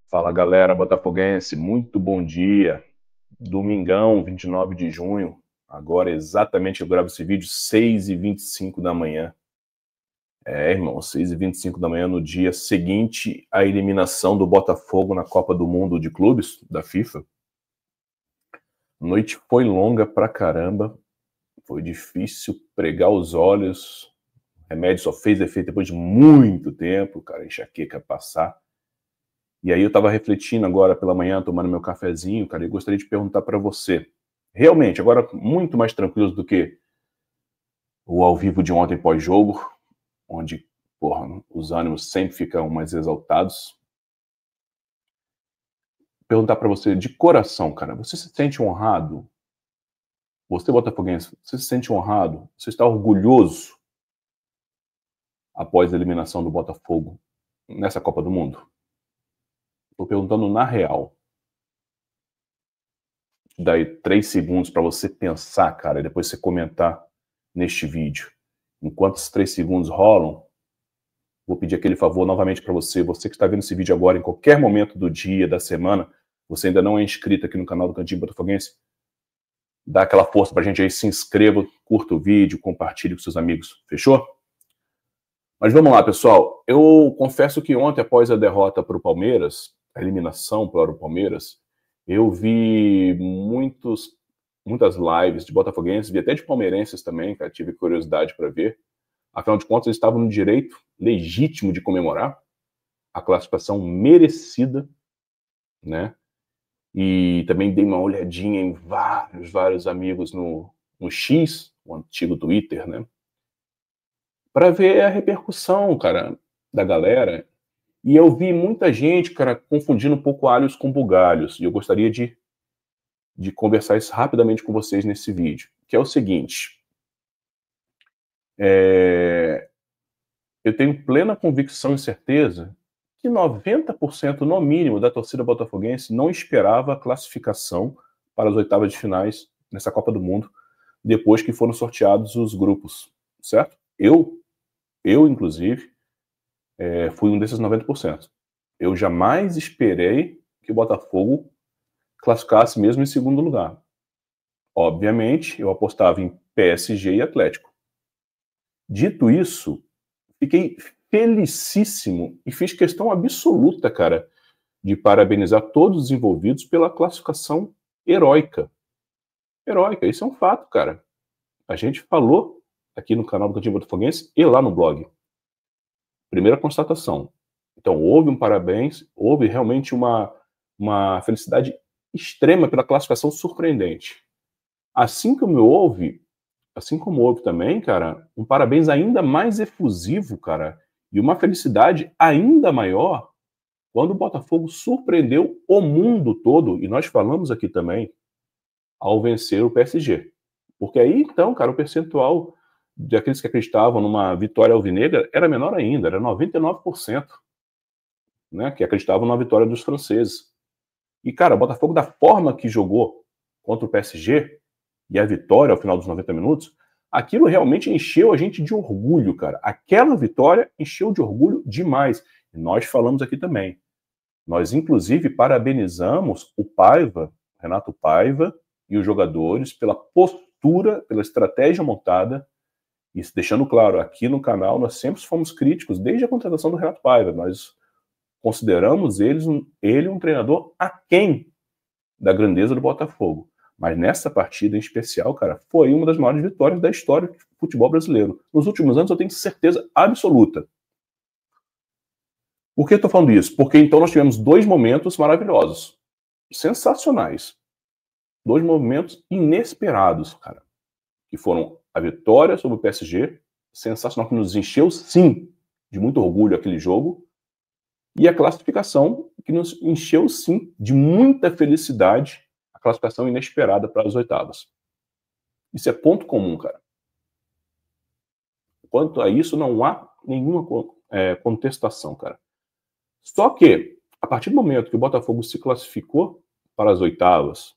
Fala galera botafoguense, muito bom dia. Domingão, 29 de junho. Agora exatamente eu gravo esse vídeo 6h25 da manhã. Irmão, 6h25 da manhã no dia seguinte à eliminação do Botafogo na Copa do Mundo de Clubes da FIFA. A noite foi longa pra caramba. Foi difícil pregar os olhos. O remédio só fez efeito depois de muito tempo, cara, enxaqueca passar. E aí eu estava refletindo agora pela manhã, tomando meu cafezinho, cara, e gostaria de perguntar para você, realmente, agora muito mais tranquilo do que o ao vivo de ontem pós-jogo, onde, porra, os ânimos sempre ficam mais exaltados. Perguntar para você de coração, cara, você se sente honrado? Você, botafoguense, você se sente honrado? Você está orgulhoso após a eliminação do Botafogo nessa Copa do Mundo? Estou perguntando na real. Daí 3 segundos para você pensar, cara, e depois você comentar neste vídeo. Enquanto esses 3 segundos rolam, vou pedir aquele favor novamente para você, você que está vendo esse vídeo agora, em qualquer momento do dia, da semana, você ainda não é inscrito aqui no canal do Cantinho Botafoguense, dá aquela força pra gente aí, se inscreva, curta o vídeo, compartilhe com seus amigos, fechou? Mas vamos lá, pessoal, eu confesso que ontem, após a derrota para o Palmeiras, a eliminação para o Palmeiras, eu vi muitas lives de botafoguenses, vi até de palmeirenses também, cara, tive curiosidade para ver. Afinal de contas, eles estavam no direito legítimo de comemorar a classificação merecida, né? E também dei uma olhadinha em vários amigos no X, o antigo Twitter, né? Para ver a repercussão, cara, da galera. E eu vi muita gente, cara, confundindo um pouco alhos com bugalhos. E eu gostaria de conversar isso rapidamente com vocês nesse vídeo. Que é o seguinte. Eu tenho plena convicção e certeza que 90% no mínimo da torcida botafoguense não esperava a classificação para as oitavas de finais nessa Copa do Mundo, depois que foram sorteados os grupos, certo? Eu inclusive, fui um desses 90%. Eu jamais esperei que o Botafogo classificasse mesmo em segundo lugar. Obviamente, eu apostava em PSG e Atlético. Dito isso, fiquei felicíssimo e fiz questão absoluta, cara, de parabenizar todos os envolvidos pela classificação heróica. Heróica, isso é um fato, cara. A gente falou aqui no canal do Cantinho Botafoguense e lá no blog. Primeira constatação. Então, houve um parabéns, houve realmente uma felicidade extrema pela classificação surpreendente. Assim como houve também, cara, um parabéns ainda mais efusivo, cara, e uma felicidade ainda maior quando o Botafogo surpreendeu o mundo todo, e nós falamos aqui também, ao vencer o PSG. Porque aí, então, cara, o percentual daqueles que acreditavam numa vitória alvinegra era menor ainda, era 99%, né, que acreditavam na vitória dos franceses. E, cara, o Botafogo, da forma que jogou contra o PSG, e a vitória ao final dos 90 minutos, aquilo realmente encheu a gente de orgulho, cara. Aquela vitória encheu de orgulho demais. E nós falamos aqui também. Nós, inclusive, parabenizamos o Paiva, Renato Paiva, e os jogadores pela postura, pela estratégia montada. E deixando claro, aqui no canal nós sempre fomos críticos, desde a contratação do Renato Paiva. Nós consideramos ele um treinador aquém da grandeza do Botafogo. Mas nessa partida em especial, cara, foi uma das maiores vitórias da história do futebol brasileiro. Nos últimos anos eu tenho certeza absoluta. Por que eu estou falando isso? Porque então nós tivemos 2 momentos maravilhosos, sensacionais. 2 momentos inesperados, cara. Que foram a vitória sobre o PSG, sensacional, que nos encheu, sim, de muito orgulho aquele jogo, e a classificação, que nos encheu, sim, de muita felicidade, a classificação inesperada para as oitavas. Isso é ponto comum, cara. Quanto a isso, não há nenhuma contestação, cara. Só que, a partir do momento que o Botafogo se classificou para as oitavas,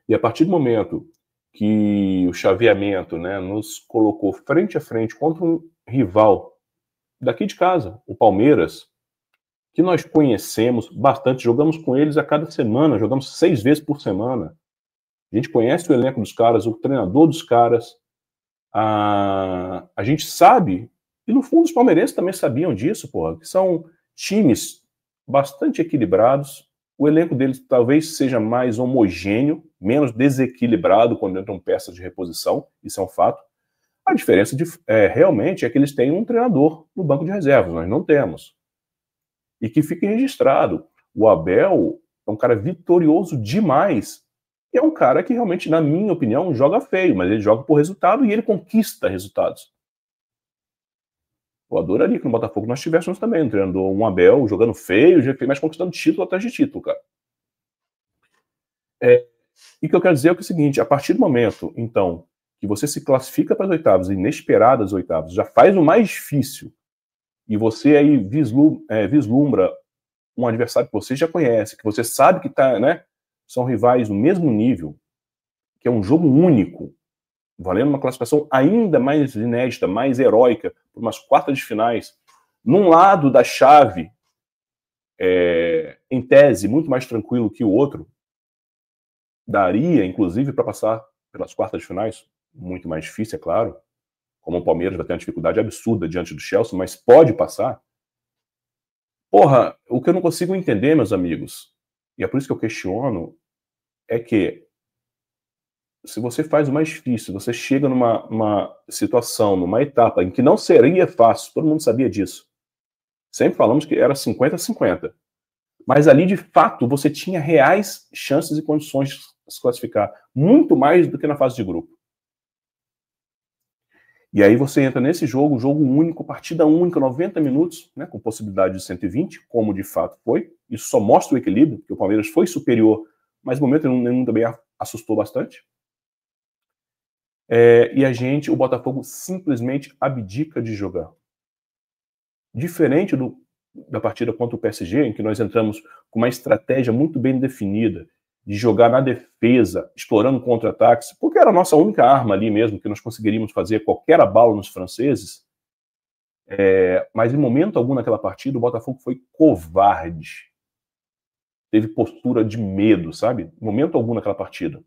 e a partir do momento que o chaveamento, né, nos colocou frente a frente contra um rival daqui de casa, o Palmeiras, que nós conhecemos bastante, jogamos com eles a cada semana, jogamos 6 vezes por semana. A gente conhece o elenco dos caras, o treinador dos caras, a gente sabe, e no fundo os palmeirenses também sabiam disso, porra, que são times bastante equilibrados, o elenco deles talvez seja mais homogêneo, menos desequilibrado quando entram peças de reposição, isso é um fato. A diferença realmente é que eles têm um treinador no banco de reservas, nós não temos. E que fique registrado, o Abel é um cara vitorioso demais, e é um cara que realmente, na minha opinião, joga feio, mas ele joga por resultado e ele conquista resultados. Eu adoraria que no Botafogo nós tivéssemos também um treinador, um Abel, jogando feio, mas conquistando título atrás de título, cara. E o que eu quero dizer é o seguinte, a partir do momento, então, que você se classifica para as oitavas, inesperadas oitavas, já faz o mais difícil, e você aí vislumbra um adversário que você já conhece, que você sabe que tá, né, são rivais no mesmo nível, que é um jogo único, valendo uma classificação ainda mais inédita, mais heróica, por umas quartas de finais, num lado da chave, em tese, muito mais tranquilo que o outro, daria, inclusive, para passar pelas quartas de finais, muito mais difícil, é claro, como o Palmeiras vai ter uma dificuldade absurda diante do Chelsea, mas pode passar. Porra, o que eu não consigo entender, meus amigos, e é por isso que eu questiono, é que se você faz o mais difícil, você chega numa situação, numa etapa em que não seria fácil, todo mundo sabia disso. Sempre falamos que era 50-50. Mas ali, de fato, você tinha reais chances e condições de se classificar. Muito mais do que na fase de grupo. E aí você entra nesse jogo único, partida única, 90 minutos, né, com possibilidade de 120, como de fato foi. Isso só mostra o equilíbrio, que o Palmeiras foi superior, mas no momento nenhum também assustou bastante. E o Botafogo simplesmente abdica de jogar. Diferente da partida contra o PSG, em que nós entramos com uma estratégia muito bem definida, de jogar na defesa, explorando contra-ataques, porque era a nossa única arma ali mesmo, que nós conseguiríamos fazer qualquer abalo nos franceses. Mas em momento algum naquela partida, o Botafogo foi covarde. Teve postura de medo, sabe? Em momento algum naquela partida.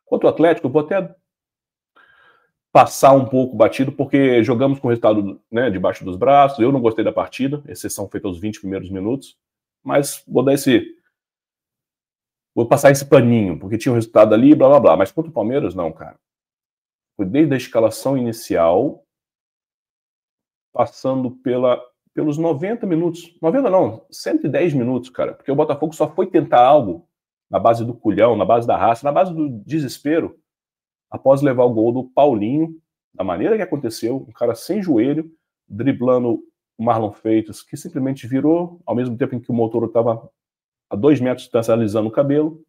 Quanto ao Atlético, eu vou até passar um pouco batido, porque jogamos com o resultado, né, debaixo dos braços. Eu não gostei da partida, exceção feita aos 20 primeiros minutos, mas vou passar esse paninho, porque tinha um resultado ali, blá blá blá. Mas contra o Palmeiras, não, cara. Foi desde a escalação inicial, passando pelos 90 minutos. 90 não, 110 minutos, cara. Porque o Botafogo só foi tentar algo na base do culhão, na base da raça, na base do desespero, após levar o gol do Paulinho, da maneira que aconteceu, um cara sem joelho, driblando o Marlon Freitas, que simplesmente virou, ao mesmo tempo em que o motor estava a 2 metros de distância alisando o cabelo,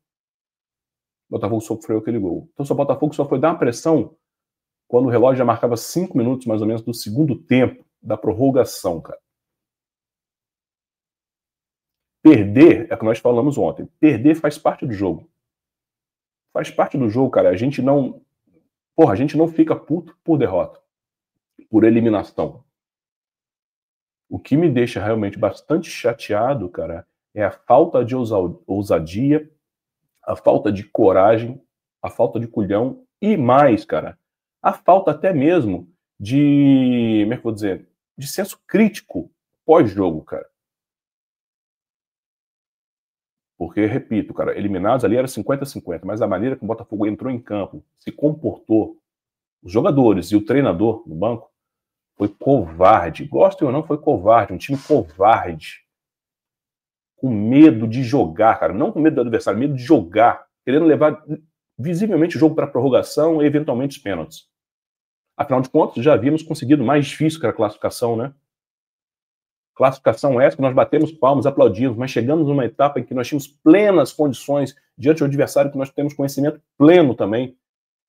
o Botafogo sofreu aquele gol. Então o Botafogo só foi dar uma pressão quando o relógio já marcava 5 minutos, mais ou menos, do segundo tempo, da prorrogação, cara. Perder, é o que nós falamos ontem, perder faz parte do jogo. Faz parte do jogo, cara. A gente não fica puto por derrota, por eliminação. O que me deixa realmente bastante chateado, cara, é a falta de ousadia, a falta de coragem, a falta de culhão e mais, cara, a falta até mesmo de, como é que eu vou dizer, de senso crítico pós-jogo, cara. Porque, repito, cara, eliminados ali era 50-50, mas a maneira que o Botafogo entrou em campo, se comportou, os jogadores e o treinador no banco, foi covarde. Gostem ou não, foi covarde. Um time covarde. Com medo de jogar, cara. Não com medo do adversário, medo de jogar. Querendo levar visivelmente o jogo para a prorrogação e eventualmente os pênaltis. Afinal de contas, já havíamos conseguido mais difícil que a classificação, né? Classificação essa que nós batemos palmas, aplaudimos, mas chegamos numa etapa em que nós tínhamos plenas condições diante do adversário que nós temos conhecimento pleno também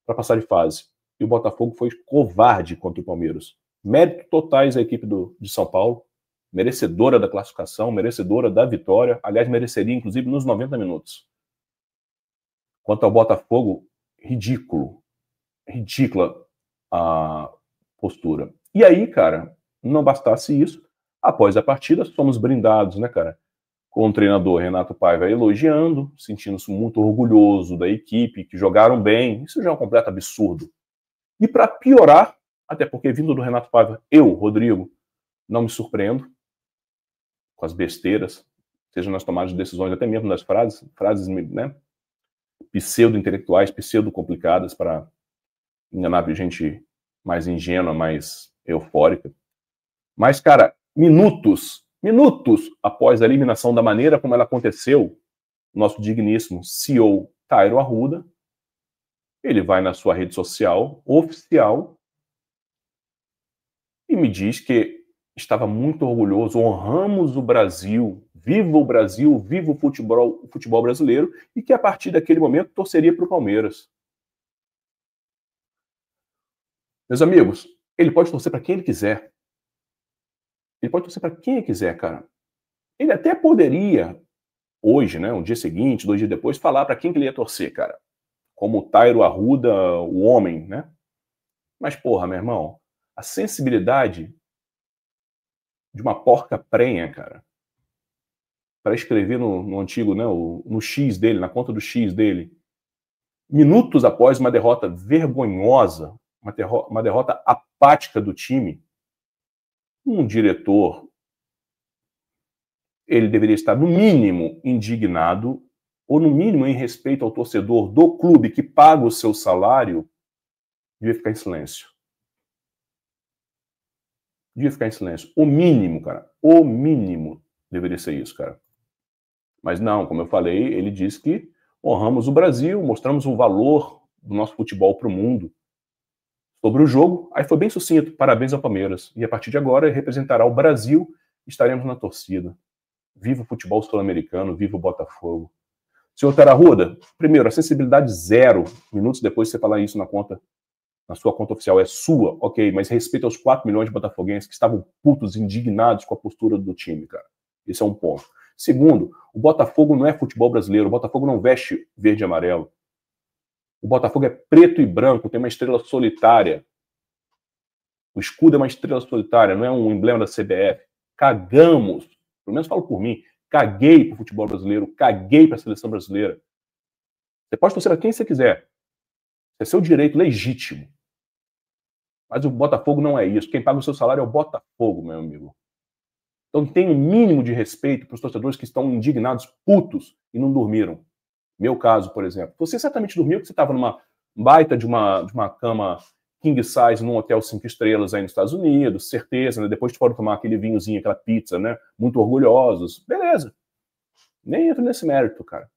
para passar de fase. E o Botafogo foi covarde contra o Palmeiras. Mérito totais à equipe de São Paulo, merecedora da classificação, merecedora da vitória, aliás, mereceria inclusive nos 90 minutos. Quanto ao Botafogo, ridícula a postura. E aí, cara, não bastasse isso, Após a partida, somos brindados, né, cara? Com o treinador Renato Paiva elogiando, sentindo-se muito orgulhoso da equipe, que jogaram bem. Isso já é um completo absurdo. E para piorar, até porque vindo do Renato Paiva, eu, Rodrigo, não me surpreendo com as besteiras, seja nas tomadas de decisões, até mesmo nas frases, né, pseudo-intelectuais, pseudo-complicadas para enganar gente mais ingênua, mais eufórica. Mas, cara, minutos após a eliminação da maneira como ela aconteceu, nosso digníssimo CEO Tairo Arruda, ele vai na sua rede social oficial e me diz que estava muito orgulhoso, honramos o Brasil, viva o futebol brasileiro, e que a partir daquele momento torceria para o Palmeiras. Meus amigos, ele pode torcer para quem ele quiser. Ele pode torcer para quem ele quiser, cara. Ele até poderia, hoje, né, um dia seguinte, 2 dias depois, falar para quem que ele ia torcer, cara. Como o Tairo Arruda, o homem, né? Mas, porra, meu irmão, a sensibilidade de uma porca prenha, cara, para escrever no antigo, né, no X dele, na conta do X dele, minutos após uma derrota vergonhosa, uma derrota apática do time, um diretor, ele deveria estar, no mínimo, indignado, ou no mínimo em respeito ao torcedor do clube que paga o seu salário, devia ficar em silêncio. Devia ficar em silêncio. O mínimo, cara. O mínimo deveria ser isso, cara. Mas não, como eu falei, ele disse que honramos o Brasil, mostramos o valor do nosso futebol para o mundo. Sobre o jogo, aí foi bem sucinto, parabéns ao Palmeiras. E a partir de agora representará o Brasil, estaremos na torcida. Viva o futebol sul-americano, viva o Botafogo. Senhor Tararuda, primeiro, a sensibilidade 0. Minutos depois de você falar isso na sua conta oficial, é sua, ok, mas respeito aos 4 milhões de botafoguenses que estavam putos, indignados com a postura do time, cara. Esse é um ponto. Segundo, o Botafogo não é futebol brasileiro, o Botafogo não veste verde e amarelo. O Botafogo é preto e branco, tem uma estrela solitária. O escudo é uma estrela solitária, não é um emblema da CBF. Cagamos, pelo menos falo por mim, caguei pro futebol brasileiro, caguei pra seleção brasileira. Você pode torcer a quem você quiser. É seu direito legítimo. Mas o Botafogo não é isso. Quem paga o seu salário é o Botafogo, meu amigo. Então tem um mínimo de respeito para os torcedores que estão indignados, putos, e não dormiram. Meu caso, por exemplo. Você certamente dormiu porque você estava numa baita de uma cama king size num hotel 5 estrelas aí nos Estados Unidos, certeza, né? Depois foram tomar aquele vinhozinho, aquela pizza, né? Muito orgulhosos. Beleza. Nem entro nesse mérito, cara.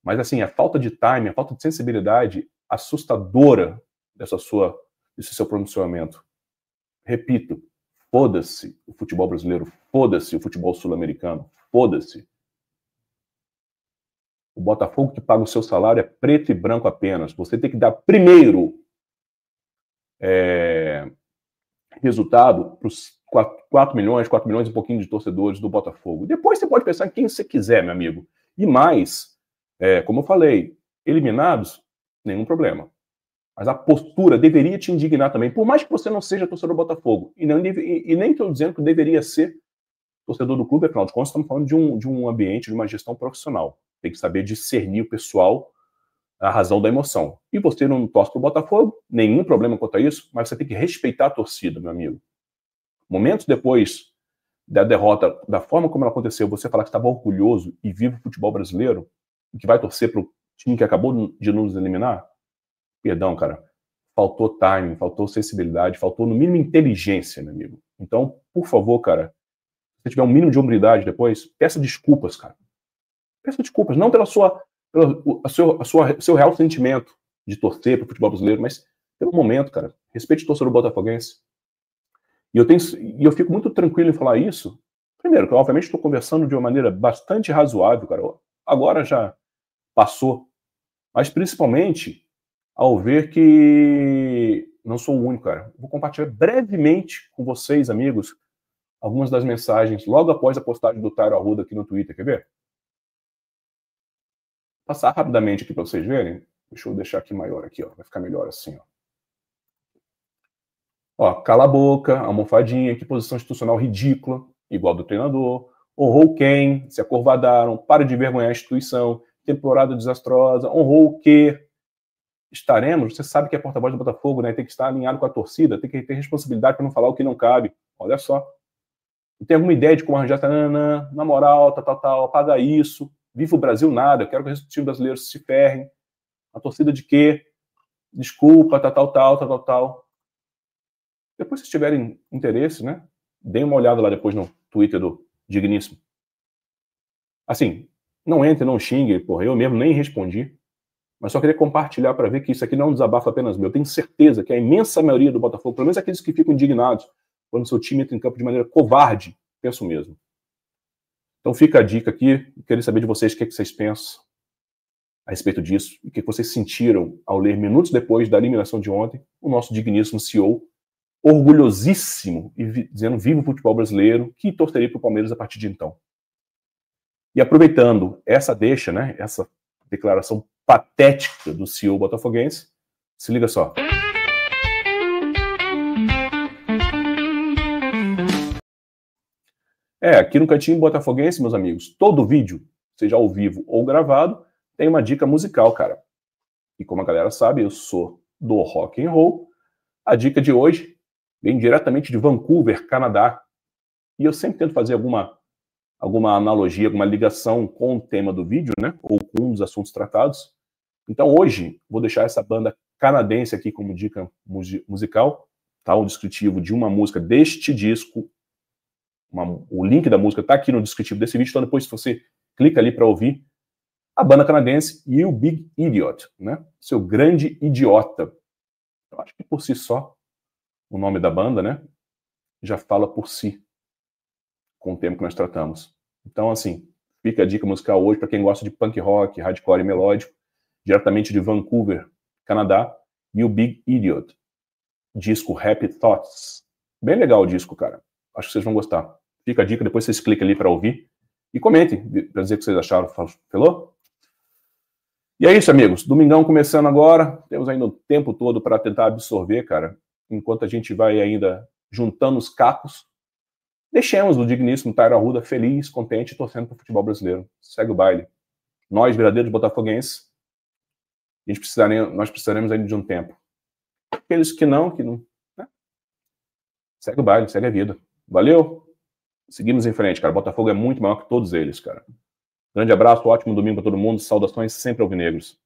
Mas assim, a falta de time, a falta de sensibilidade assustadora desse seu pronunciamento. Repito, foda-se o futebol brasileiro, foda-se o futebol sul-americano, foda-se. O Botafogo que paga o seu salário é preto e branco apenas. Você tem que dar primeiro resultado para os 4 milhões e um pouquinho de torcedores do Botafogo. Depois você pode pensar em quem você quiser, meu amigo. E mais, como eu falei, eliminados, nenhum problema. Mas a postura deveria te indignar também, por mais que você não seja torcedor do Botafogo. E nem estou dizendo que deveria ser torcedor do clube, afinal de contas, estamos falando de um ambiente, de uma gestão profissional. Tem que saber discernir o pessoal, a razão da emoção. E você não torce para o Botafogo, nenhum problema quanto a isso, mas você tem que respeitar a torcida, meu amigo. Momentos depois da derrota, da forma como ela aconteceu, você falar que estava orgulhoso e vive o futebol brasileiro, e que vai torcer para o time que acabou de nos eliminar, perdão, cara, faltou timing, faltou sensibilidade, faltou no mínimo inteligência, meu amigo. Então, por favor, cara, se você tiver um mínimo de hombridade depois, peça desculpas, cara. Peça desculpas, não pelo seu real sentimento de torcer para o futebol brasileiro, mas pelo momento, cara. Respeite o torcedor botafoguense. E eu fico muito tranquilo em falar isso. Primeiro, que eu obviamente estou conversando de uma maneira bastante razoável, cara. Agora já passou. Mas principalmente ao ver que não sou o único, cara. Vou compartilhar brevemente com vocês, amigos, algumas das mensagens logo após a postagem do Tairo Arruda aqui no Twitter. Quer ver? Passar rapidamente aqui para vocês verem. Deixa eu deixar aqui maior aqui, ó. Vai ficar melhor assim, ó. Ó, cala a boca, almofadinha, que posição institucional ridícula, igual do treinador. Honrou quem? Se acorvadaram, para de envergonhar a instituição, temporada desastrosa, honrou o quê? Estaremos, você sabe que é porta-voz do Botafogo, né? Tem que estar alinhado com a torcida, tem que ter responsabilidade para não falar o que não cabe. Olha só. Tem alguma ideia de como arranjar, na moral, tal, apaga isso. Viva o Brasil, nada. Eu quero que os times brasileiros se ferrem. A torcida de quê? Desculpa, tal. Depois, se tiverem interesse, né? Deem uma olhada lá depois no Twitter do Digníssimo. Assim, não entre, não xingue, porra, eu mesmo nem respondi. Mas só queria compartilhar para ver que isso aqui não é um desabafo apenas meu. Eu tenho certeza que a imensa maioria do Botafogo, pelo menos aqueles que ficam indignados quando seu time entra em campo de maneira covarde, penso mesmo. Então fica a dica aqui, queria saber de vocês o que vocês pensam a respeito disso, e o que vocês sentiram ao ler minutos depois da eliminação de ontem, o nosso digníssimo CEO, orgulhosíssimo, e dizendo viva o futebol brasileiro, que torceria para o Palmeiras a partir de então. E aproveitando essa deixa, né, essa declaração patética do CEO botafoguense, se liga só. Aqui no Cantinho Botafoguense, meus amigos, todo vídeo, seja ao vivo ou gravado, tem uma dica musical, cara. E como a galera sabe, eu sou do rock and roll. A dica de hoje vem diretamente de Vancouver, Canadá. E eu sempre tento fazer alguma analogia, alguma ligação com o tema do vídeo, né? Ou com um dos assuntos tratados. Então hoje vou deixar essa banda canadense aqui como dica musical, tá? O descritivo de uma música deste disco. O link da música está aqui no descritivo desse vídeo, então depois se você clica ali para ouvir, a banda canadense You Big Idiot, né? Seu grande idiota. Eu acho que por si só, o nome da banda, né, já fala por si, com o tema que nós tratamos. Então, assim, fica a dica musical hoje para quem gosta de punk rock, hardcore e melódico, diretamente de Vancouver, Canadá, You Big Idiot. Disco Happy Thoughts. Bem legal o disco, cara. Acho que vocês vão gostar. Fica a dica, depois vocês clicam ali para ouvir e comentem para dizer o que vocês acharam. Falou? E é isso, amigos. Domingão começando agora. Temos ainda o tempo todo para tentar absorver, cara. Enquanto a gente vai ainda juntando os cacos, deixemos o digníssimo Tairo Arruda feliz, contente e torcendo para o futebol brasileiro. Segue o baile. Nós, verdadeiros botafoguenses, nós precisaremos ainda de um tempo. Aqueles que não, né? Segue o baile, segue a vida. Valeu? Seguimos em frente, cara. Botafogo é muito maior que todos eles, cara. Grande abraço, ótimo domingo para todo mundo. Saudações sempre alvinegros.